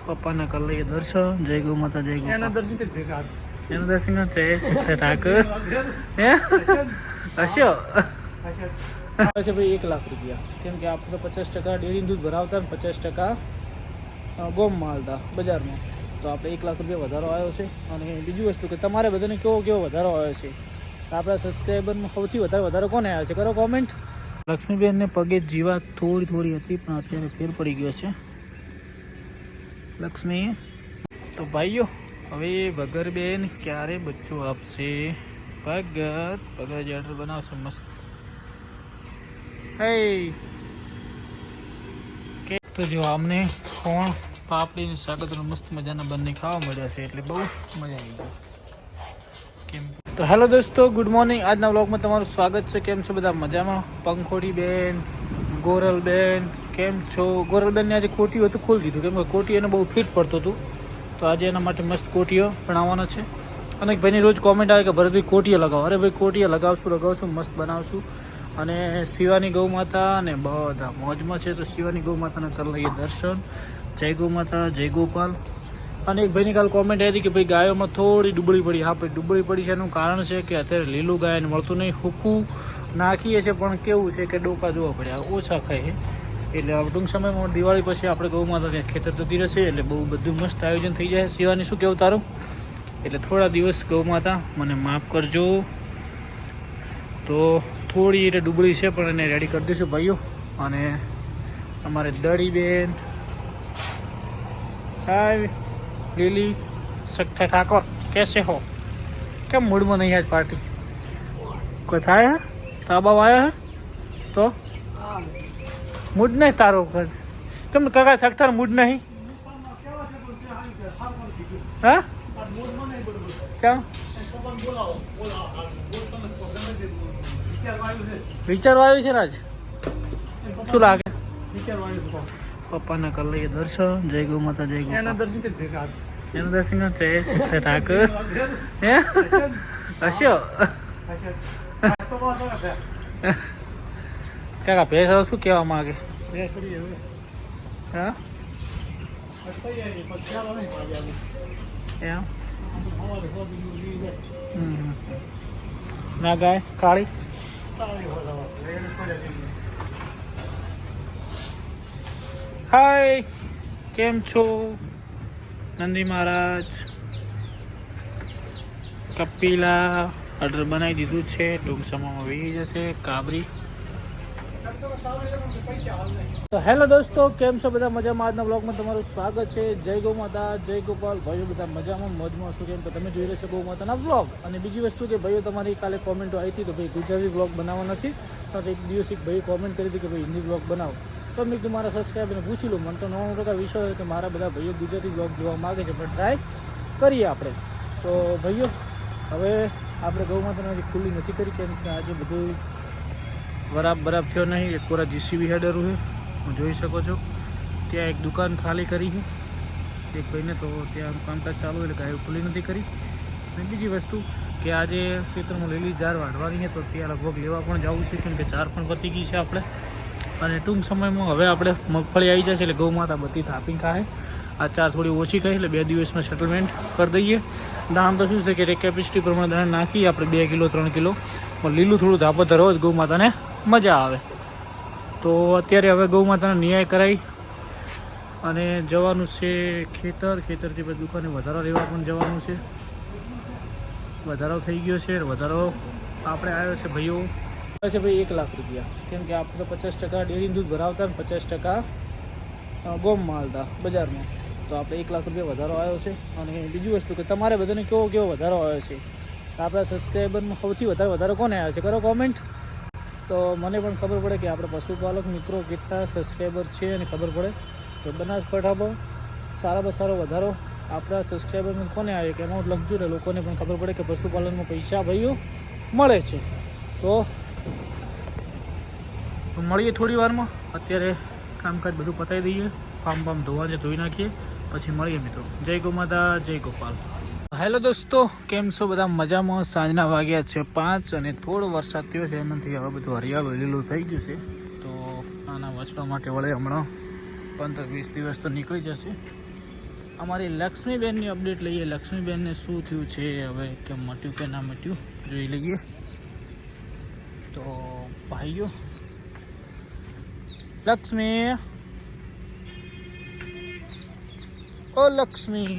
પપ્પાને કરી લઈએ દર્શન. જય ગૌ માતા, જય ગૌ. એના દર્શન જય ઠાકર હે હશો છે ભાઈ 1 લાખ રૂપિયા. કેમ કે આપણે 50% ડેરી દૂધ ભરાવતા ને 50% ગોમમાં હાલતા બજારમાં. તો આપણે 1 લાખ રૂપિયા વધારો આવ્યો છે. અને બીજી વસ્તુ કે તમારે બધાને કેવો વધારો આવ્યો છે, આપણા સબસ્ક્રાઈબરમાં સૌથી વધારો કોને આવ્યો છે, કરો કોમેન્ટ. લક્ષ્મીબેનને પગે જીવાત થોડી હતી, પણ અત્યારે ફેર પડી ગયો છે લક્ષ્મી. તો ભાઈઓ, હવે ભગરબેન ક્યારે બચ્ચું આપશે? ભગર જેટર બનાવશે મસ્ત. હે તો જો આમને કોણ પાપડીની શાકભાજીનું મસ્ત મજાના બંને ખાવા મળ્યા છે, એટલે બહુ મજા આવી ગઈ. કેમ તો હેલો દોસ્તો, ગુડ મોર્નિંગ. આજના વ્લોગમાં તમારું સ્વાગત છે. કેમ છો બધા? મજામાં? પંખોડી બેન, ગોરલ બેન, કેમ છો? ગોરલ બેનને આજે કોટીઓ તો ખોલી દીધું, કેમ કે કોટી એને બહુ ફિટ પડતું હતું. તો આજે એના માટે મસ્ત કોટીઓ બનાવવાનો છે. અને ભાઈની રોજ કોમેન્ટ આવે કે ભરતભાઈ કોટીઓ લગાવો. અરે ભાઈ કોટીઓ લગાવશું મસ્ત બનાવશું. અને શિવાની ગૌ માતા અને બધા મોજમાં છે. તો શિવાની ગૌ માતાને કરી લઈએ દર્શન. જય ગૌ માતા, જય ગોપાલ. અને એક ભાઈની કાલ કોમેન્ટ આવી હતી કે ભાઈ ગાયોમાં થોડી ડુબળી પડી. હા ભાઈ, ડુબળી પડી છે એનું કારણ છે કે અત્યારે લીલું ગાયને મળતું નહીં. હૂકું નાખીએ છીએ પણ કેવું છે કે ડોકા જોવા પડ્યા ઓછા ખાય છે. એટલે ટૂંક સમયમાં દિવાળી પછી આપણે ગૌ માતા ત્યાં ખેતર જતી રહેશે, એટલે બહુ બધું મસ્ત આયોજન થઈ જાય. શિવાની શું કહેવું તારું? એટલે થોડા દિવસ ગૌ માતા મને માફ કરજો. તો થોડી એટલે ડુબળી છે પણ એને રેડી કરી દઈશું ભાઈઓ. અને અમારે દડી બેન, હાય લીલી સખ્તા ઠાકોર, કેસે હો? કેમ મૂડમાં નહીં આજ પાર્ટી? કોઈ થાય હે? તાબા આવ્યા હે તો મૂડ નહીં તારો? કેમ કાકા સખ્તાર મૂડ નહીં? હા ચાલ વિચારવા આવ્યું છે ને આજ? શું લાગે? પપ્પાને કરી લઈએ દર્શન. જય ગૌ માતા, જય ગૌ. એના દર્શન જય ઠાકર હે હશો કાકા ભેસ હવે શું કહેવા માંગે? હા ના ગાય કાળી. હાય, કેમ છો નંદી મહારાજ? કપિલા ઓર્ડર બનાવી દીધું છે, ટૂંક સમયમાં વી જશે. કાબરી. તો હેલો દોસ્તો, કેમ છો બધા? મજામાં? આજના બ્લોગમાં તમારું સ્વાગત છે. જય ગૌ માતા, જય ગોપાલ. ભાઈઓ બધા મજામાં મોજમાં શું? કેમ કે તમે જોઈ રહેશો ગૌ માતાના બ્લોગ. અને બીજી વસ્તુ કે ભાઈઓ, તમારી કાલે કોમેન્ટો આવી હતી તો ભાઈ ગુજરાતી બ્લોગ બનાવવા નથી. તો એક દિવસ એક ભાઈ કોમેન્ટ કરી હતી કે ભાઈ હિન્દી બ્લોગ બનાવો. તો મેં કીધું મારા સબસ્ક્રાઈબરને પૂછી લઉં. મને તો 99% વિશ્વાસ છે કે મારા બધા ભાઈઓ ગુજરાતી બ્લોગ જોવા માગે છે, પણ ટ્રાય કરીએ આપણે. તો ભાઈઓ, હવે આપણે ગૌ માતાને હજી ખુલ્લી નથી કરી, કેમ કે આજે બધું બરાબર થયો નહીં. એક કોરા જીસીબી હેડરું છે, હું જોઈ શકો છો. ત્યાં એક દુકાન ખાલી કરી છે એક ભાઈને, તો ત્યાં કામકાજ ચાલુ એટલે ગાયો ખુલ્લી નથી કરી. અને બીજી વસ્તુ કે આજે ક્ષેત્રમાં લીલી જાર વાઢવાની છે, તો ત્યાં લગભગ લેવા પણ જવું છે, કેમ કે ચાર પણ પતી ગઈ છે આપણે. અને ટૂંક સમયમાં હવે આપણે મગફળી આવી જશે એટલે ગૌ માતા બધી થાપી ખાય. આ ચાર થોડી ઓછી ખાય એટલે 2 દિવસમાં સેટલમેન્ટ કરી દઈએ. દામ તો શું છે કે કેપેસિટી પ્રમાણે દાણ નાખી આપણે 2 કિલો 3 કિલો, પણ લીલું થોડું ધાપતર હોય ગૌ માતાને મજા આવે. તો અત્યારે હવે ગૌ માતાને ન્યાય કરાવી અને જવાનું છે ખેતરથી પછી દુકાને વધારો લેવા પણ જવાનું છે. વધારો થઈ ગયો છે, વધારો આપણે આવ્યો છે ભાઈઓ છે ભાઈ 1 લાખ રૂપિયા. કેમ કે આપણે 50% ડેરી દૂધ ભરાવતા ને 50% ગોમમાં હાલતા બજારમાં. તો આપણે 1 લાખ રૂપિયા વધારો આવ્યો છે. અને બીજી વસ્તુ કે તમારે બધાને કેવો વધારો આવ્યો છે, આપણા સબસ્ક્રાઈબરમાં સૌથી વધારો કોને આવ્યો છે, કરો કોમેન્ટ. તો મને પણ ખબર પડે કે આપણે પશુપાલક મિત્રો કેટલા સબસ્ક્રાઈબર છે અને ખબર પડે. તો બનાસકાંઠા પર સારામાં સારો વધારો આપણા સબસ્ક્રાઈબરમાં કોને આવે કે એમાઉન્ટ લખજો ને લોકોને પણ ખબર પડે કે પશુપાલનમાં પૈસા ભાઈઓ મળે છે. તો મળીએ થોડી વારમાં. અત્યારે કામકાજ બધું પતાવી દઈએ, ફાર્મ ધોવા છે ધોઈ નાખીએ, પછી મળીએ મિત્રો. જય ગૌ માતા, જય ગોપાલ. હેલો દોસ્તો, કેમ છો બધા? મજામાં? સાંજના વાગ્યા છે 5 અને થોડો વરસાદ થયો છે, એનાથી હવે બધું હરિયાળું લીલું થઈ ગયું છે. તો આના વાંચવા માટે વળે હમણાં 15-20 દિવસ તો નીકળી જશે. અમારી લક્ષ્મીબેનની અપડેટ લઈએ. લક્ષ્મીબેનને શું થયું છે હવે, કે મટ્યું કે ના મટ્યું જોઈ લઈએ. તો ભાઈઓ, લક્ષ્મી, ઓ લક્ષ્મી,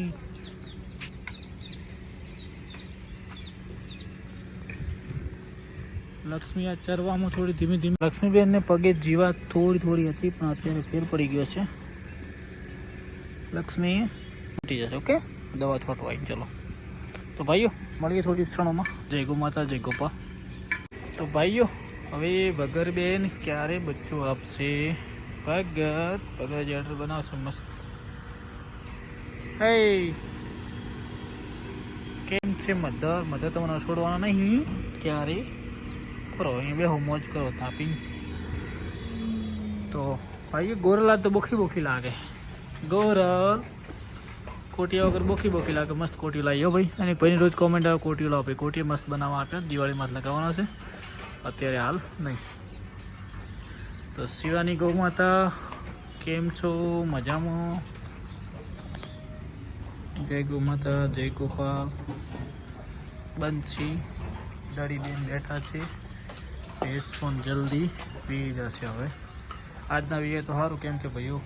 લક્ષ્મી આ ચરવામાં થોડી ધીમે ધીમે. લક્ષ્મીબેનને પગે જીવાત થોડી હતી, પણ અત્યારે ફેર પડી ગયો છે. લક્ષ્મી મટી જશે. ઓકે, દવા છોટવાઈ. ચલો તો ભાઈઓ, મળીએ થોડી ક્ષણોમાં. જય ગો માતા, જય ગોપા. તો ભાઈઓ, હવે ભગરબેન ક્યારે બચ્ચું આપશે? ભગર જેટર બનાવશે મસ્ત. હે, કેમ છે મધર? મધર તમને છોડવાના નહીં ક્યારે. કરો અહીંયા બે મોજ કરો તાપી. તો ભાઈ ગોરલા તો બોખી લાગે. ગોરલ કોટિયા વગર બોખી લાગે. મસ્ત કોટિયો લાવી ભાઈ. અને ભાઈની રોજ કોમેન્ટ આવે કોટિયો લાવો ભાઈ. કોટિયો મસ્ત બનાવવા આપ્યા, દિવાળીમાં જ લગાવવાનો છે, અત્યારે હાલ નહીં. તો શિવાની ગૌ માતા કેમ છો? મજામાં? જય ગૌ માતા, જય ગોપાલ. બંછી દડીબેન બેઠા છે. ફેસ પણ જલ્દી પી જશે. હવે આજના વીએ તો સારું, કેમ કે ભાઈઓ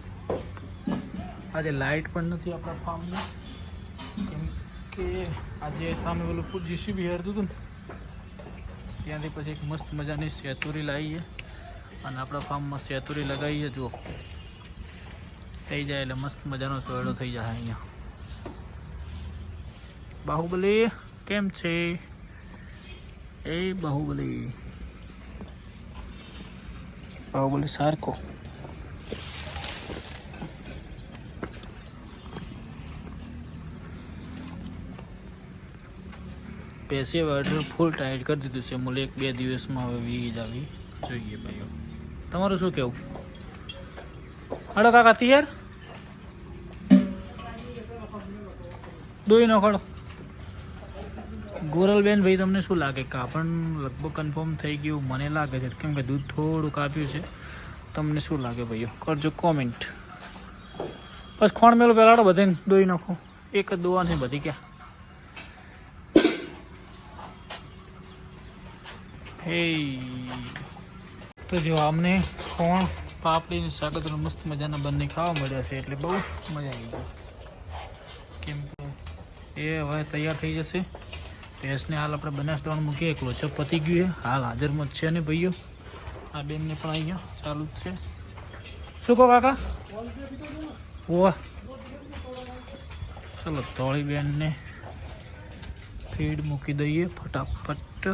આજે લાઇટ પણ નથી આપણા ફાર્મમાં. કેમ કે આજે સામે પેલું જીસીબી હેરતું હતું ને, ત્યાંથી પછી એક મસ્ત મજાની સેતુરી લાવીએ અને આપણા ફાર્મમાં સેતુરી લગાવીએ. જુઓ થઈ જાય એટલે મસ્ત મજાનો ચોયડો થઈ જાય. અહીંયા બાહુબલી કેમ છે? એ બાહુબલી સારકો. પેસે વાટર ફૂલ ટાઈટ કરી દીધું છે મુલે. 1-2 દિવસમાં હવે વીજ આવી જોઈએ ભાઈઓ. તમારું શું કેવું? હડો કાકા તૈયાર દોઈ નો ખડો. ગોરલબેન ભાઈ, તમને શું લાગે? કાપણ લગભગ કન્ફર્મ થઈ ગયું મને લાગે છે, કેમ કે દૂધ થોડું કાપ્યું છે. તમને શું લાગે ભાઈઓ? કરજો કોમેન્ટ. બસ ખોણ મેલું પહેલાં બધાને દોઈ નાખો. એક જ દોવા છે બધી. ક્યાં હે તો જો અમને ખોણ પાપડીની શાકભાજી મસ્ત મજાના બંને ખાવા મળ્યા છે, એટલે બહુ મજા આવી ગઈ. કેમ કે એ હવે તૈયાર થઈ જશે. ભેંસને હાલ આપણે બનાસ દવાનું મૂકીએ. એકલો છે પતી ગયું છે, હાલ હાજરમાં જ છે ને ભાઈઓ. આ બેનને પણ અહીંયા ચાલુ જ છે. શું કહો કાકા? ઓહ, ચલો ધોળી બેનને ફીડ મૂકી દઈએ ફટાફટ.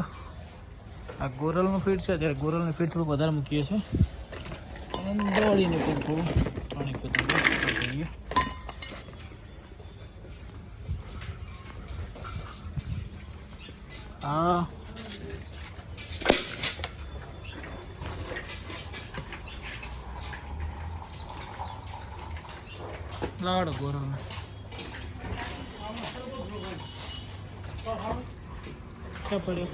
આ ગોરલનું ફીડ છે, ત્યારે ગોરલનું ફીડ થોડું વધારે મૂકીએ છીએ અને દોડીને પણ થોડું પાણી બધું દઈએ. હા, લાડો ગોરલને ક્યાં પડ્યો?